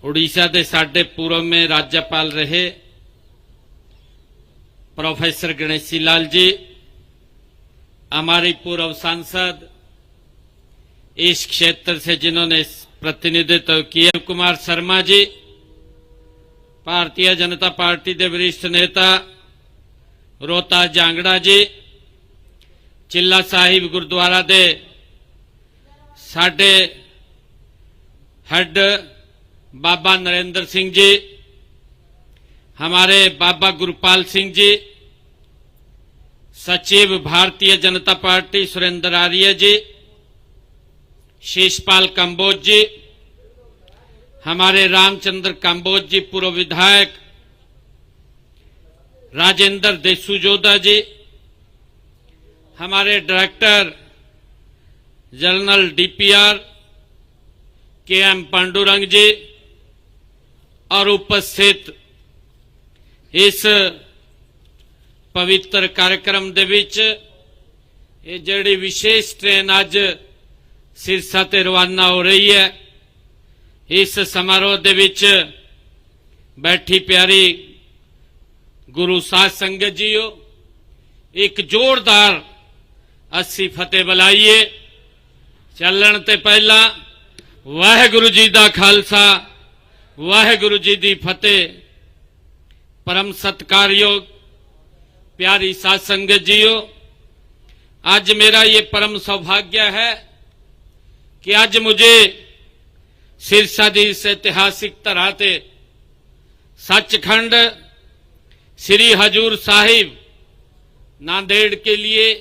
उड़ीसा के साडे पूर्व में राज्यपाल रहे प्रोफेसर गणेशी लाल जी, हमारी पूर्व सांसद इस क्षेत्र से जिन्होंने प्रतिनिधित्व किया, कुमार शर्मा जी, भारतीय जनता पार्टी के वरिष्ठ नेता रोहतास जांगड़ा जी, चिल्ला साहिब गुरुद्वारा दे साडे हेड बाबा नरेंद्र सिंह जी, हमारे बाबा गुरपाल सिंह जी, सचिव भारतीय जनता पार्टी सुरेंद्र आर्य जी, शीशपाल कंबोज जी, हमारे रामचंद्र कंबोज जी, पूर्व विधायक राजेंद्र देसूजोधा जी, हमारे director general DPR K M. Pandurang ji और उपस्थित इस पवित्र कार्यक्रम दे विच ये जिहड़ी विशेष ट्रेन अज सिरसा ते रवाना हो रही है, इस समारोह दे विच बैठी प्यारी गुरु साध संगत जीओ, एक जोरदार अस्सी फतेह बुलाइए। चलण ते पहला वाहिगुरु जी दा खालसा, वाहिगुरु जी दी फतेह। परम सत्कारयोग प्यारी साध संगत जीओ, आज मेरा ये परम सौभाग्य है कि आज मुझे सिरसा दी इस ऐतिहासिक तरह ते सचखंड श्री हजूर साहिब नांदेड़ के लिए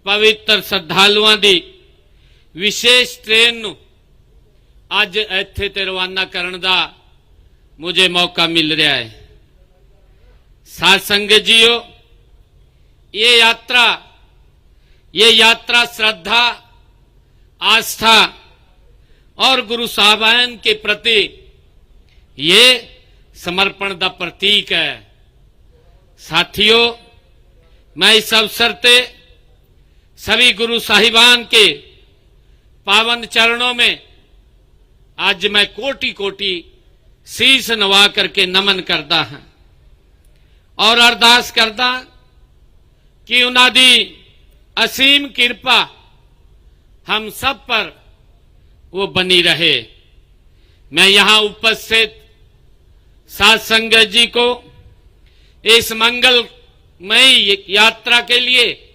पवित्र श्रद्धालुओं की विशेष ट्रेन अज इत्थे ते रवाना करने का मुझे मौका मिल रहा है। साध संगत जीओ, ये यात्रा श्रद्धा, आस्था और गुरु साहबान के प्रति ये समर्पण का प्रतीक है। साथियों, मैं इस अवसर पे सभी गुरु साहिबान के पावन चरणों में आज मैं कोटि कोटि शीश नवा करके नमन करता हूं और अरदास करता कि उन्हां दी असीम कृपा हम सब पर वो बनी रहे। मैं यहां उपस्थित साध संगत जी को इस मंगलमयी यात्रा के लिए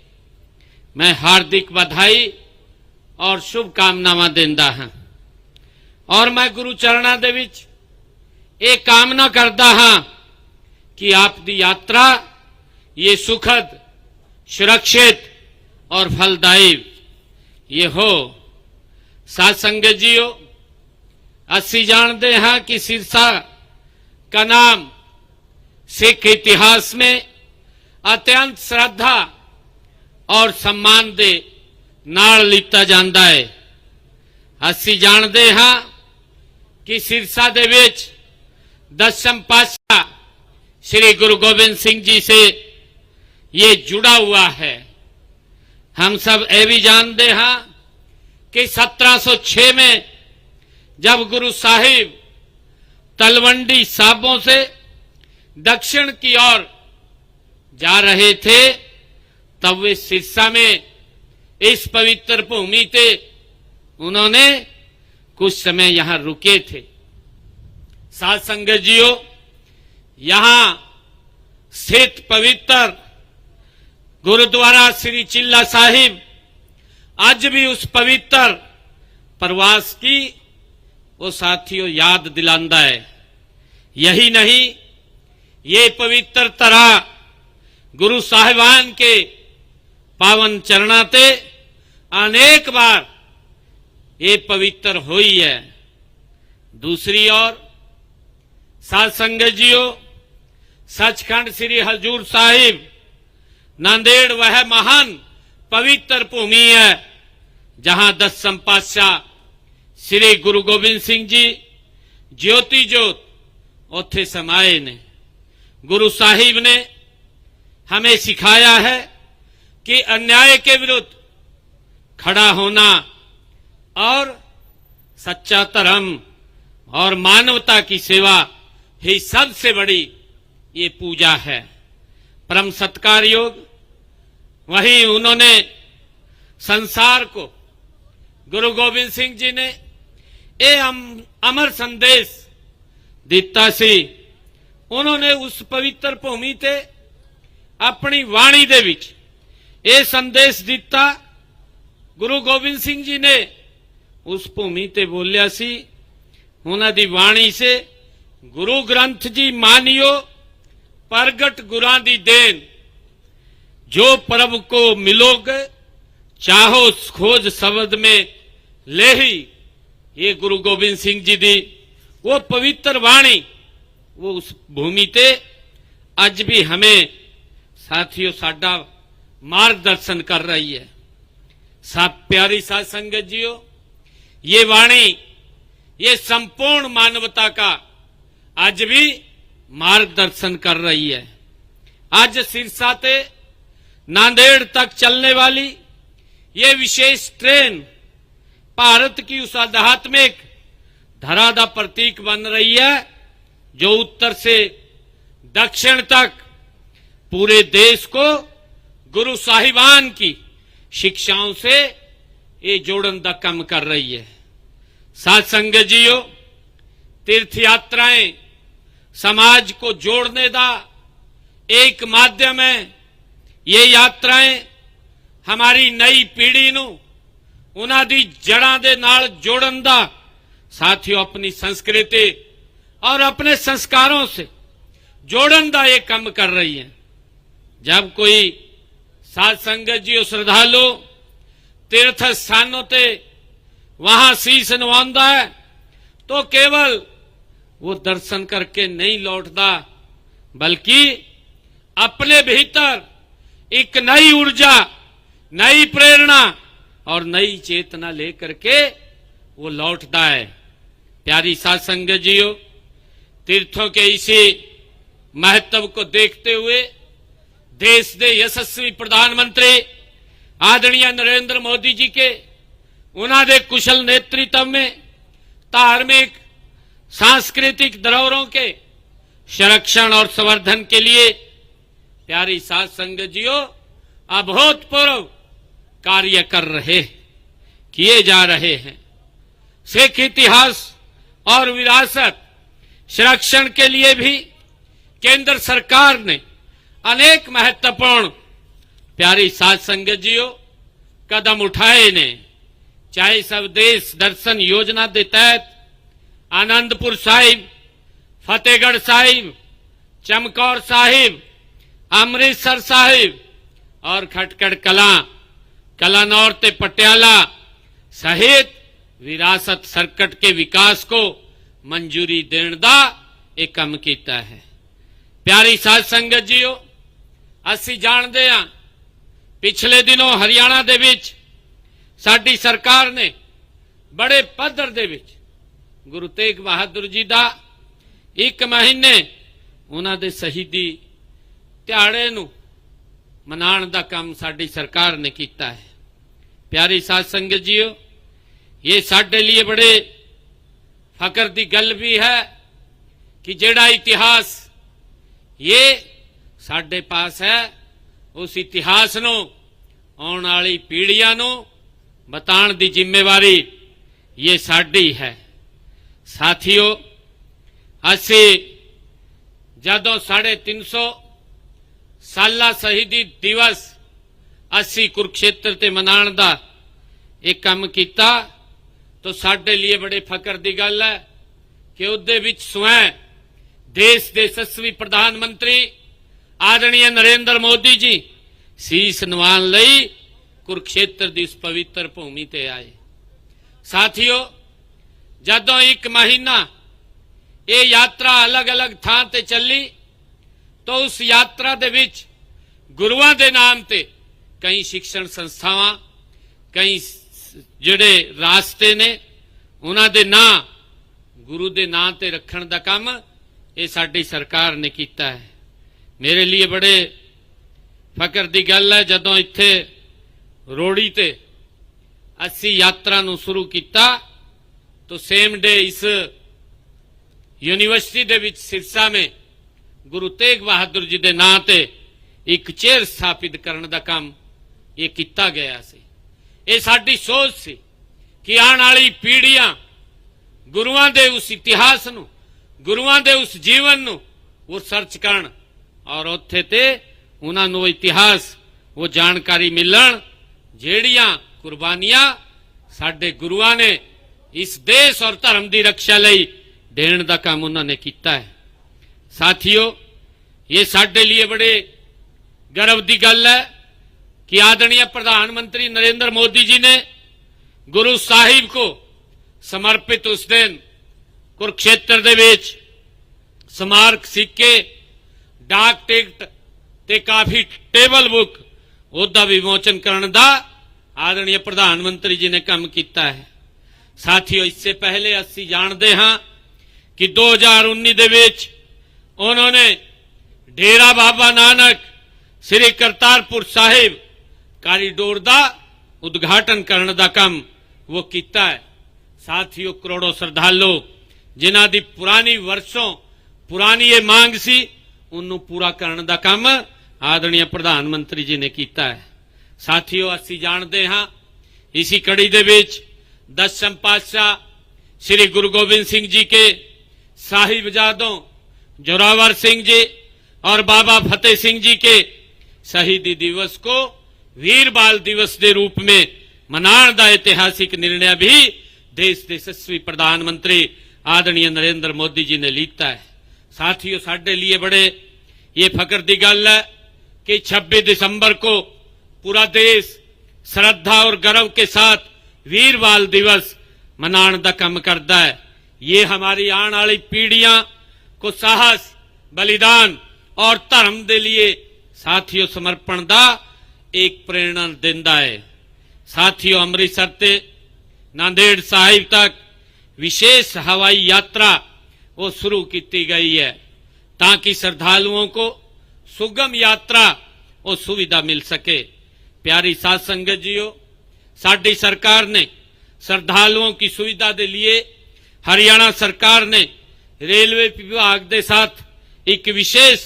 मैं हार्दिक बधाई और शुभकामनावां देंदा हां और मैं गुरु चरणा दे विच ये कामना करता हां कि आप दी यात्रा ये सुखद, सुरक्षित और फलदायी ये हो। साध संगत जीओ, असी जानते हैं कि सिरसा का नाम सिख इतिहास में अत्यंत श्रद्धा और सम्मान दे नाल लिता जाता है। असी जानते हैं कि सिरसा दे विच दसम पातशाह श्री गुरु गोबिंद सिंह जी से ये जुड़ा हुआ है। हम सब ये भी जानते हैं कि 1706 में जब गुरु साहिब तलवंडी साहबों से दक्षिण की ओर जा रहे थे, तब वे सिरसा में इस पवित्र भूमि पे उन्होंने कुछ समय यहां रुके थे। साध संगत जीओ, यहां स्थित पवित्र गुरुद्वारा श्री चिल्ला साहिब आज भी उस पवित्र प्रवास की वो साथियों याद दिलांदा है। यही नहीं, ये पवित्र तरह गुरु साहिबान के पावन चरणाते अनेक बार ये पवित्र हुई है। दूसरी ओर साध संगत जीओ, सचखंड श्री हजूर साहिब नांदेड़ वह महान पवित्र भूमि है जहां दसम पातशाह श्री गुरु गोबिंद सिंह जी ज्योति जोत ओथे समाये ने। गुरु साहिब ने हमें सिखाया है कि अन्याय के विरुद्ध खड़ा होना और सच्चा धर्म और मानवता की सेवा ही सबसे बड़ी ये पूजा है। परम सत्कार योग वहीं उन्होंने संसार को गुरु गोबिंद सिंह जी ने ये अमर संदेश दिता सी। उन्होंने उस पवित्र भूमि ते अपनी वाणी दे विच ये संदेश दिता। गुरु गोबिंद सिंह जी ने उस भूमि ते बोलिया सी, उन्हां दी वाणी से गुरु ग्रंथ जी मानियो प्रगट गुरां दी देन, जो प्रभु को मिलोगे चाहो खोज शब्द में ले ही। ये गुरु गोबिंद सिंह जी दी वो पवित्र वाणी वो उस भूमि ते अज भी हमें साथियों साडा मार्गदर्शन कर रही है। सब प्यारी साध संगत जियो, ये वाणी ये संपूर्ण मानवता का आज भी मार्गदर्शन कर रही है। आज सिरसा ते नांदेड़ तक चलने वाली ये विशेष ट्रेन भारत की उस आध्यात्मिक धरा का प्रतीक बन रही है जो उत्तर से दक्षिण तक पूरे देश को गुरु साहिबान की शिक्षाओं से ये जोड़न का काम कर रही है। साध संगत जियो, तीर्थ यात्राएं समाज को जोड़ने का एक माध्यम है। ये यात्राएं हमारी नई पीढ़ी नू उन्हां दी जड़ां दे नाल जोड़न दा साथियों अपनी संस्कृति और अपने संस्कारों से जोड़न दा ये काम कर रही है। जब कोई साध संगत जी श्रद्धालु तीर्थ स्थानों ते वहां शीश नवांदा है तो केवल वो दर्शन करके नहीं लौटता, बल्कि अपने भीतर एक नई ऊर्जा, नई प्रेरणा और नई चेतना लेकर के वो लौटता है। प्यारी साध संगत जियो, तीर्थों के इसी महत्व को देखते हुए देश के यशस्वी प्रधानमंत्री आदरणीय नरेंद्र मोदी जी के उन्होंने कुशल नेतृत्व में धार्मिक सांस्कृतिक धरोहरों के संरक्षण और संवर्धन के लिए प्यारी साध संगत जियो अभूतपूर्व कार्य कर रहे किए जा रहे हैं। सिख इतिहास और विरासत संरक्षण के लिए भी केंद्र सरकार ने अनेक महत्वपूर्ण प्यारी साध संगत जियो कदम उठाए ने। चाहे स्वदेश दर्शन योजना के तहत आनंदपुर साहिब, फतेहगढ़ साहिब, चमकौर साहिब, अमृतसर साहिब और खटकड़ कलां, कलानौर ते पटियाला सहित विरासत सर्कट के विकास को मंजूरी देने का एक काम किया है। प्यारी साध संगत जियो, असी जानते हैं पिछले दिनों हरियाणा दे विच साडी सरकार ने बड़े पद्धर दे विच गुरु तेग बहादुर जी का 1 महीने उन्हां दे शहीदी दिहाड़े नूं मनाण दा काम साडी सरकार ने किया है। प्यारी साध संगत जियो, ये साडे लिए बड़े फकर दी गल भी है कि जेड़ा इतिहास ये साडे पास है उस इतिहास नूं आने वाली पीढ़ियां नूं बताण दी जिम्मेवारी ये साडी है। साथियों, असी जदों 350 साला शहीदी दिवस असी कुरुक्षेत्र ते मनाण दा एक काम किया तो साडे लिए बड़े फकर दी गल है कि उहदे विच स्वयं देश के यशस्वी प्रधानमंत्री आदरणीय नरेंद्र मोदी जी शीश नवाण लई कुरुक्षेत्र की उस पवित्र भूमि ते आए। साथियों, जदों 1 महीना ये यात्रा अलग अलग थां ते चली तो उस यात्रा दे विच गुरुआं दे नाम ते कई शिक्षण संस्थावां, कई जिहड़े रास्ते ने उन्हां दे नां गुरु दे नां ते रखण दा काम ये साडी सरकार ने कीता है। मेरे लिए बड़े फकर दी गल है जदों इत्थे रोड़ी ते असी यात्रा नूं शुरू किया तो सेम डे इस यूनिवर्सिटी दे विच सिरसा में गुरु तेग बहादुर जी दे नां ते एक चेयर स्थापित करने का काम ये किया गया सी। ये साडी सोच सी कि आने वाली पीढ़ियां गुरुआं दे उस इतिहास नूं, गुरुआं दे उस जीवन नूं वो सर्च करन और उत्थे ते उन्हां नूं इतिहास वो जानकारी मिलन जेड़ियां कुर्बानियां साडे गुरुआं ने इस देश और धर्म की रक्षा लई देण दा काम उन्होंने किया है। साथियों, ये साडे लिए बड़े गर्व की गल है कि आदरणीय प्रधानमंत्री नरेंद्र मोदी जी ने गुरु साहिब को समर्पित उस दिन कुरुक्षेत्र दे विच स्मारक सिक्के, डाक टिकट ते काफी टेबल बुक उसका विमोचन करने का आदरणीय प्रधानमंत्री जी ने काम किया है। साथियों, इससे पहले असी जानते हाँ कि 2019 दे विच उन्होंने डेरा बाबा नानक श्री करतारपुर साहिब कॉरिडोर का उद्घाटन करने का काम वो किया है। साथियों, करोड़ों श्रद्धालु जिन्हां दी पुरानी वर्षों पुरानी ये मांग सी उन्होंने पूरा करने का काम आदरणीय प्रधानमंत्री जी ने किया है। साथियों, असी जानते हाँ इसी कड़ी दे विच 10वें पातशाह श्री गुरु गोबिंद सिंह जी के साहिबजादों जोरावर सिंह जी और बाबा फतेह सिंह जी के शहीदी दिवस को वीर बाल दिवस के रूप में मनाने का ऐतिहासिक निर्णय भी देश के यशस्वी प्रधानमंत्री आदरणीय नरेंद्र मोदी जी ने लिया है। साथियों, साडे लिए बड़े ये फख्र की गल है कि 26 दिसंबर को पूरा देश श्रद्धा और गर्व के साथ वीर बाल दिवस मनाने का काम करता है। ये हमारी आने वाली पीढ़ियां को साहस, बलिदान और धर्म के लिए साथियों समर्पण का एक प्रेरणा देता है। साथियों, अमृतसर से नांदेड़ साहिब तक विशेष हवाई यात्रा वो शुरू की गई है ताकि श्रद्धालुओं को सुगम यात्रा और सुविधा मिल सके। प्यारी साध संगत जीओ, साडी सरकार ने श्रद्धालुओं की सुविधा के लिए हरियाणा सरकार ने रेलवे विभाग के साथ एक विशेष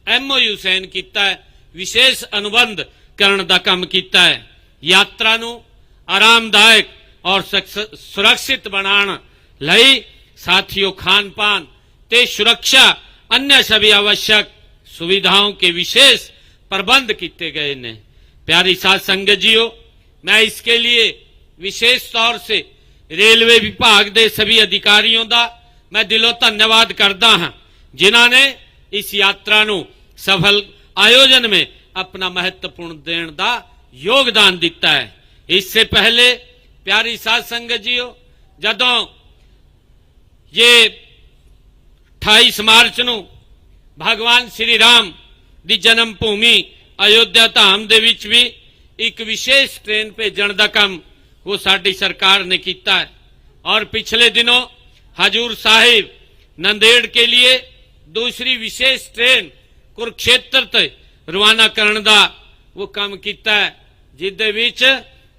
MOU साइन किया है, विशेष अनुबंध करने का काम किया है। यात्रा नूं आरामदायक और सुरक्षित बनाने लई साथियों खान पान ते सुरक्षा अन्य सभी आवश्यक सुविधाओं के विशेष प्रबंध किए गए ने। प्यारी साध संगत जीओ, मैं इसके लिए विशेष तौर से रेलवे विभाग के सभी अधिकारियों का मैं दिलों धन्यवाद करता हाँ जिन्होंने इस यात्रा नूं सफल आयोजन में अपना महत्वपूर्ण देण का योगदान दिता है। इससे पहले प्यारी साध संगत जीओ, जदों ये 28 मार्च नूं भगवान श्री राम की जन्म भूमि अयोध्या धाम दे विच भी एक विशेष ट्रेन भेजण का काम वो साडी सरकार ने किया है और पिछले दिनों हजूर साहिब नंदेड़ के लिए दूसरी विशेष ट्रेन कुरुक्षेत्र ते रवाना करने का वो काम किया है जिदे विच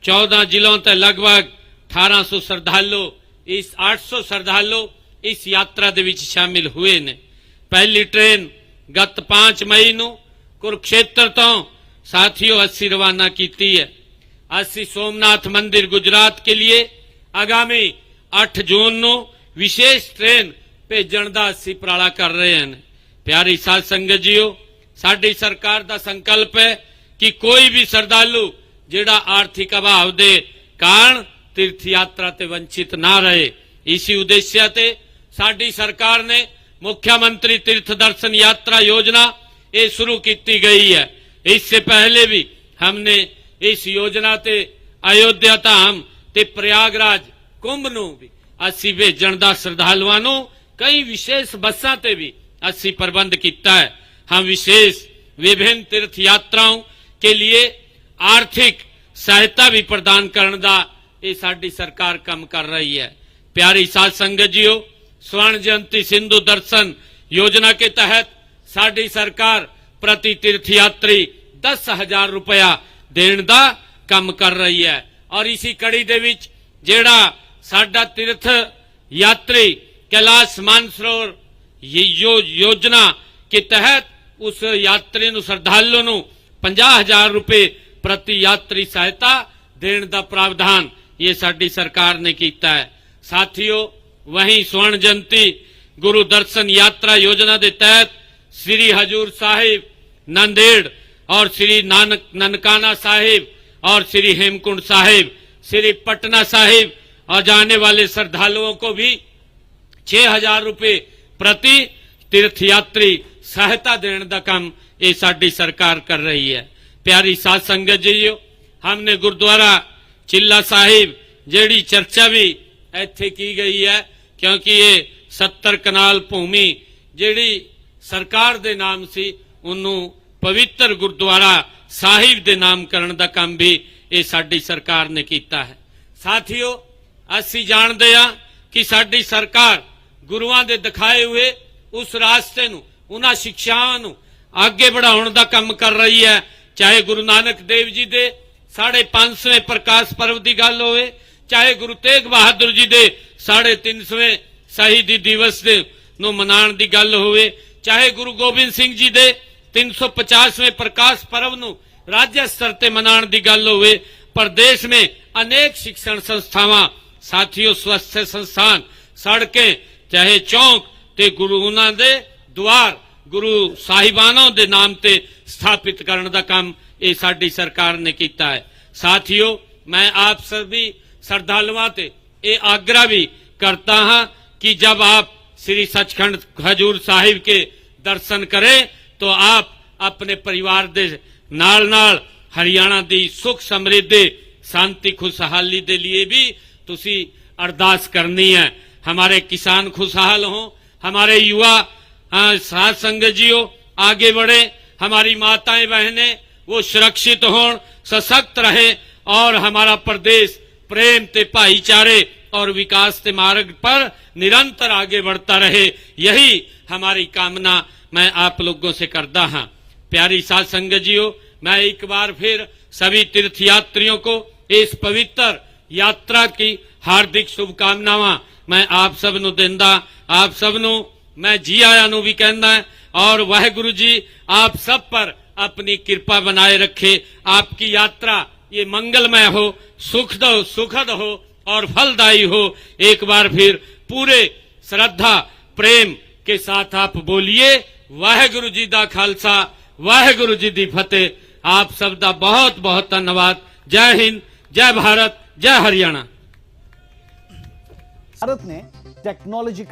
14 जिलों ते लगभग 1800 श्रद्धालु 800 श्रद्धालु इस यात्रा दे विच शामिल हुए ने। पहली ट्रेन गत 5 मई नूं कुरुक्षेत्र तो साथियों 80 रवाना की है। 80 सोमनाथ मंदिर गुजरात के लिए आगामी 8 जून नूं विशेष ट्रेन भेजण दा असीं उपराला कर रहे हैं। प्यारी साध संगत जीओ, साडी सरकार दा संकल्प है कि कोई भी श्रद्धालु जिहड़ा आर्थिक अभाव दे कारण तीर्थ यात्रा ते वंचित ना रहे। इसी उद्देश्य ते साडी सरकार ने मुख्यमंत्री तीर्थ दर्शन यात्रा योजना ये शुरू की गई है। इससे पहले भी हमने इस योजना ते अयोध्या धाम ते प्रयागराज कुंभ नूं भी असी भेजण दा श्रद्धालुआं नूं कई विशेष बसां ते भी असी प्रबंध किया है। हम विशेष विभिन्न तीर्थ यात्राओं के लिए आर्थिक सहायता भी प्रदान करने का ये साडी सरकार काम कर रही है। प्यारी साध संगत जीओ, स्वर्ण जयंती सिंधु दर्शन योजना के तहत साडी सरकार प्रति तीर्थ यात्री 10,000 रुपया देने का काम कर रही है और इसी कड़ी दे विच जेड़ा साडा तीर्थ यात्री कैलाश मानसरोवर ये योजना के तहत उस यात्री ਨੂੰ श्रद्धालु ਨੂੰ 50,000 रुपए प्रति यात्री सहायता देने का प्रावधान ये साडी सरकार ने किया है। साथियों, वहीं स्वर्ण जयंती गुरु दर्शन यात्रा योजना के तहत श्री हजूर साहिब नांदेड़ और श्री ननकाना साहिब और श्री हेमकुंड साहिब, श्री पटना साहिब और जाने वाले श्रद्धालुओं को भी 6,000 रुपए प्रति तीर्थयात्री सहायता देने का काम ये साडी सरकार कर रही है। प्यारी साध संगत जीओ, हमने गुरुद्वारा चिल्ला साहिब जेड़ी चर्चा भी इत्थे की गई है, क्योंकि ये 70 कनाल भूमि जेड़ी सरकार दे नाम सी उन्होंने पवित्र गुरुद्वारा साहिब दे नामकरण का काम भी ये साडी सरकार ने किया है। साथियों, असी जानते हैं कि साडी सरकार गुरुआं दे दिखाए हुए उस रास्ते नूं, उन्हां शिक्षावां नूं आगे बढ़ाउण दा काम कर रही है। चाहे गुरु नानक देव जी दे 550वें प्रकाश पर्व की गल होवे, चाहे गुरु तेग बहादुर जी दे 350वें शहीदी दिवस दे नूं मनाउण दी गल होवे, चाहे गुरु गोबिंद सिंह जी दे 350वें प्रकाश पर्व नूं राज्य स्तर ते मनाउण दी गल होवे। प्रदेश में अनेक शिक्षण संस्थावां, साथियों स्वास्थ्य संस्थान, सड़कें, चाहे चौक ते गुरु उन्हां दे द्वार गुरु साहिबानों दे नाम ते स्थापित करने का काम ये साडी सरकार ने किया है। साथियों, मैं आप सभी श्रद्धालुओं ते ये आग्रह भी करता हाँ कि जब आप श्री सचखंड हजूर साहिब के दर्शन करें तो आप अपने परिवार दे नाल नाल हरियाणा दी सुख समृद्धि शांति खुशहाली दे लिए भी तुसी अरदास करनी है। हमारे किसान खुशहाल हों, हमारे युवा साध संगत जीओ आगे बढ़े, हमारी माताएं बहनें वो सुरक्षित हों, सशक्त रहे और हमारा प्रदेश प्रेम ते भाईचारे और विकास के मार्ग पर निरंतर आगे बढ़ता रहे, यही हमारी कामना मैं आप लोगों से करता हाँ। प्यारी साध संगत जीओ, मैं एक बार फिर सभी तीर्थयात्रियों को इस पवित्र यात्रा की हार्दिक शुभकामनावां मैं आप सब नूं दिंदा, आप सब नूं मैं जी आया नूं भी कहना है और वाहिगुरु जी आप सब पर अपनी कृपा बनाए रखे। आपकी यात्रा ये मंगलमय हो, सुखद हो और फलदायी हो। एक बार फिर पूरे श्रद्धा प्रेम के साथ आप बोलिए वाहिगुरु जी दा खालसा, वाहिगुरु जी दी फतेह। आप सब दा बहुत बहुत धन्यवाद। जय हिंद, जय भारत, जय हरियाणा। भारत ने टेक्नोलॉजी